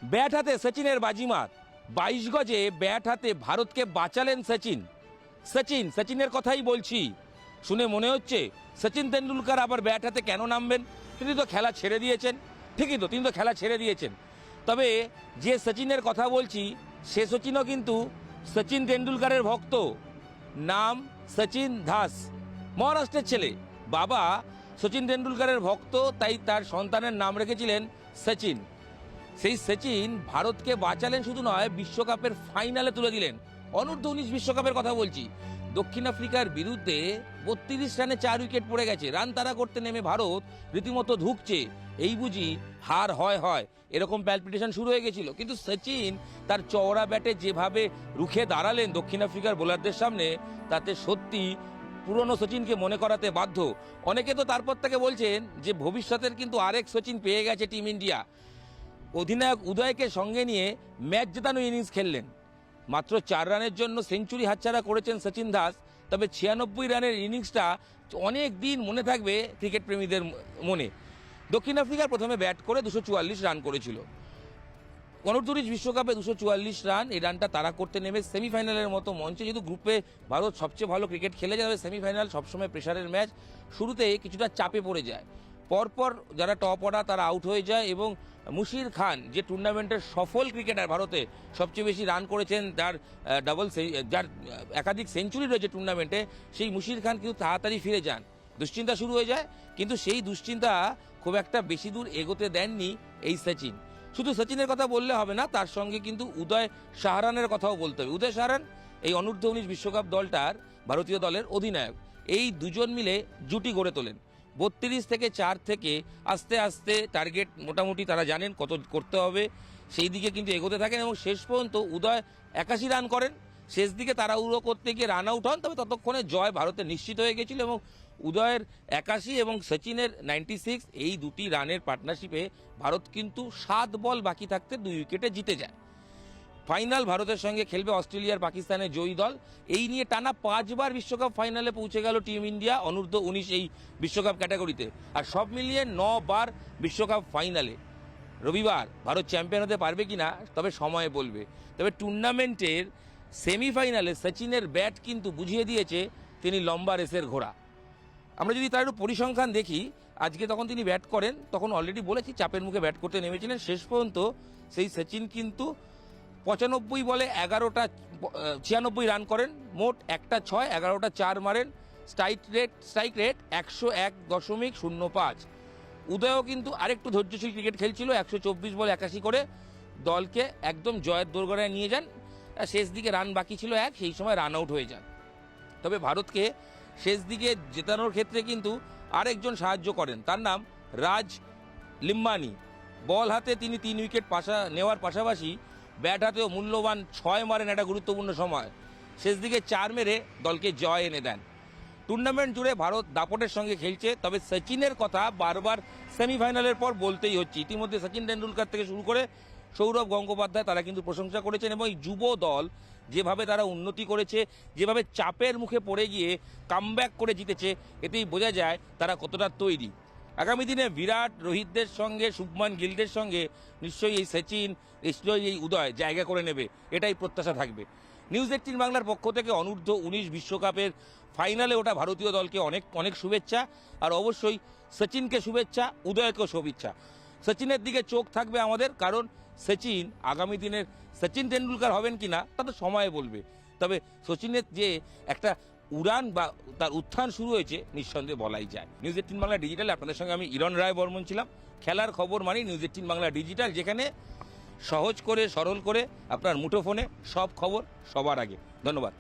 Bat হাতে সচিনের বাজিমাত। 22 গজে ব্যাট হাতে ভারতকে বাঁচালেন সচিন। সচিনের কথাই বলছি। শুনে মনে হচ্ছে সচিন তেন্ডুলকার আবার ব্যাট হাতে কেন নামবেন? তিনি তো খেলা ছেড়ে দিয়েছেন। ঠিকই তো, তিনি তো খেলা ছেড়ে দিয়েছেন। তবে যে সচিনের কথা বলছি সে সচিনও কিন্তু সচিন তেন্ডুলকারের ভক্ত। নাম সচিন দাস, মহারাষ্ট্রের ছেলে। বাবা সচিন তেন্ডুলকারের ভক্ত, তাই তার সন্তানের নাম রেখেছিলেন সচিন। সেই সচিন ভারতকে বাঁচালেন শুধু নয়, বিশ্বকাপের ফাইনালে তুলে দিলেন। অনূর্ধ্ব-19 বিশ্বকাপের কথা বলছি। দক্ষিণ আফ্রিকার বিরুদ্ধে 32 রানে 4 উইকেট পড়ে গেছে। রান তাড়া করতে নেমে ভারত রীতিমতো ধুঁকছে। এই বুঝি হার হয় এরকম প্যালপিটেশন শুরু হয়ে গেছিল। কিন্তু সচিন তার চওড়া ব্যাটে যেভাবে রুখে দাঁড়ালেন দক্ষিণ আফ্রিকার বোলারদের সামনে, তাতে সত্যি পুরনো সচিনকে মনে করাতে বাধ্য। অনেকে তো তারপর থেকে বলছেন যে ভবিষ্যতের কিন্তু আরেক সচিন পেয়ে গেছে টিম ইন্ডিয়া। অধিনায়ক উদয়কে সঙ্গে নিয়ে ম্যাচ জেতানো ইনিংস খেললেন। মাত্র 4 রানের জন্য সেঞ্চুরি হাতছাড়া করেছেন সচিন দাস। তবে 96 রানের ইনিংসটা অনেক দিন মনে থাকবে ক্রিকেট প্রেমীদের মনে। দক্ষিণ আফ্রিকার প্রথমে ব্যাট করে 244 রান করেছিল। অনূর্ধ্ব-19 বিশ্বকাপে 244 রান, এই রানটা তাড়া করতে নেমে সেমিফাইনালের মতো মঞ্চে, যেহেতু গ্রুপে ভারত সবচেয়ে ভালো ক্রিকেট খেলে যাবে, সেমিফাইনাল সবসময় প্রেশারের ম্যাচ, শুরুতে কিছুটা চাপে পড়ে যায়। পরপর যারা টপ অর্ডার তারা আউট হয়ে যায় এবং মুশির খান, যে টুর্নামেন্টের সফল ক্রিকেটার, ভারতে সবচেয়ে বেশি রান করেছেন, যার একাধিক সেঞ্চুরি রয়েছে টুর্নামেন্টে, সেই মুশির খান কিন্তু তাড়াতাড়ি ফিরে যান। দুশ্চিন্তা শুরু হয়ে যায়, কিন্তু সেই দুশ্চিন্তা খুব একটা বেশি দূর এগোতে দেননি এই সচিন। শুধু সচিনের কথা বললে হবে না, তার সঙ্গে কিন্তু উদয় সাহারানের কথাও বলতে হবে। উদয় সাহারান এই অনূর্ধ্ব-19 বিশ্বকাপ দলটার, ভারতীয় দলের অধিনায়ক। এই দুজন মিলে জুটি গড়ে তোলেন। 32 থেকে 4 থেকে আস্তে আস্তে টার্গেট মোটামুটি তারা জানেন কত করতে হবে, সেই দিকে কিন্তু এগোতে থাকেন এবং শেষ পর্যন্ত উদয় 81 রান করেন। শেষ দিকে তাড়াহুড়ো করতে গিয়ে রান আউট হন, তবে ততক্ষণে জয় ভারতের নিশ্চিত হয়ে গেছিল এবং উদয়ের 81 এবং সচিনের 96, এই দুটি রানের পার্টনারশিপে ভারত কিন্তু 7 বল বাকি থাকতে 2 উইকেটে জিতে যায়। ফাইনাল ভারতের সঙ্গে খেলবে অস্ট্রেলিয়ার পাকিস্তানের জয়ী দল। এই নিয়ে টানা 5 বার বিশ্বকাপ ফাইনালে পৌঁছে গেল টিম ইন্ডিয়া অনূর্ধ্ব-19 এই বিশ্বকাপ ক্যাটাগরিতে, আর সব মিলিয়ে 9 বার বিশ্বকাপ ফাইনালে। রবিবার ভারত চ্যাম্পিয়ন হতে পারবে কিনা তবে সময় বলবে। তবে টুর্নামেন্টের সেমিফাইনালে সচিনের ব্যাট কিন্তু বুঝিয়ে দিয়েছে তিনি লম্বা রেসের ঘোড়া। আমরা যদি তার একটু পরিসংখ্যান দেখি, আজকে তখন তিনি ব্যাট করেন, তখন অলরেডি বলেছি চাপের মুখে ব্যাট করতে নেমেছিলেন। শেষ পর্যন্ত সেই সচিন কিন্তু 95 বলে 96 রান করেন, মোট 1টা 6, 11টা 4 মারেন। Strike rate 101.05। উদয়ও কিন্তু আরেকটু ধৈর্যশীল ক্রিকেট খেলছিল, 124 বলে 81 করে দলকে একদম জয়ের দোরগোড়ায় নিয়ে যান। শেষ দিকে রান বাকি ছিল 1, সেই সময় রান আউট হয়ে যান। তবে ভারতকে শেষ দিকে জেতানোর ক্ষেত্রে কিন্তু আরেকজন সাহায্য করেন, তার নাম রাজ লিম্বানি। বল হাতে তিনি 3 উইকেট নেওয়ার পাশাপাশি ব্যাট হাতেও মূল্যবান 6 মারেন একটা গুরুত্বপূর্ণ সময়। শেষ দিকে 4 মেরে দলকে জয় এনে দেন। টুর্নামেন্ট জুড়ে ভারত দাপটের সঙ্গে খেলছে, তবে সচিনের কথা বারবার সেমিফাইনালের পর বলতেই হচ্ছে। ইতিমধ্যে সচিন তেন্ডুলকার থেকে শুরু করে সৌরভ গঙ্গোপাধ্যায় তারা কিন্তু প্রশংসা করেছেন এবং এই যুব দল যেভাবে তারা উন্নতি করেছে, যেভাবে চাপের মুখে পড়ে গিয়ে কামব্যাক করে জিতেছে, এতেই বোঝা যায় তারা কতটা তৈরি। আগামী দিনে বিরাট, রোহিতদের সঙ্গে, শুভমান গিলদের সঙ্গে নিশ্চয়ই এই সচিন, নিশ্চয়ই এই উদয় জায়গা করে নেবে, এটাই প্রত্যাশা থাকবে। নিউজ 18 বাংলার পক্ষ থেকে অনূর্ধ্ব-19 বিশ্বকাপের ফাইনালে ওঠা ভারতীয় দলকে অনেক অনেক শুভেচ্ছা, আর অবশ্যই সচিনকে শুভেচ্ছা, উদয়কেও শুভেচ্ছা। সচিনের দিকে চোখ থাকবে আমাদের, কারণ সচিন আগামী দিনের সচিন তেন্ডুলকার হবেন কিনা তা তো সময় বলবে। তবে সচিনের যে একটা উড়ান বা তার উত্থান শুরু হয়েছে নিঃসন্দেহে বলাই যায়। নিউজ 18 বাংলা ডিজিটাল, আপনাদের সঙ্গে আমি ইরণ রায় বর্মন ছিলাম। খেলার খবর মানে নিউজ 18 বাংলা ডিজিটাল, যেখানে সহজ করে সরল করে আপনার মুঠোফোনে সব খবর সবার আগে। ধন্যবাদ।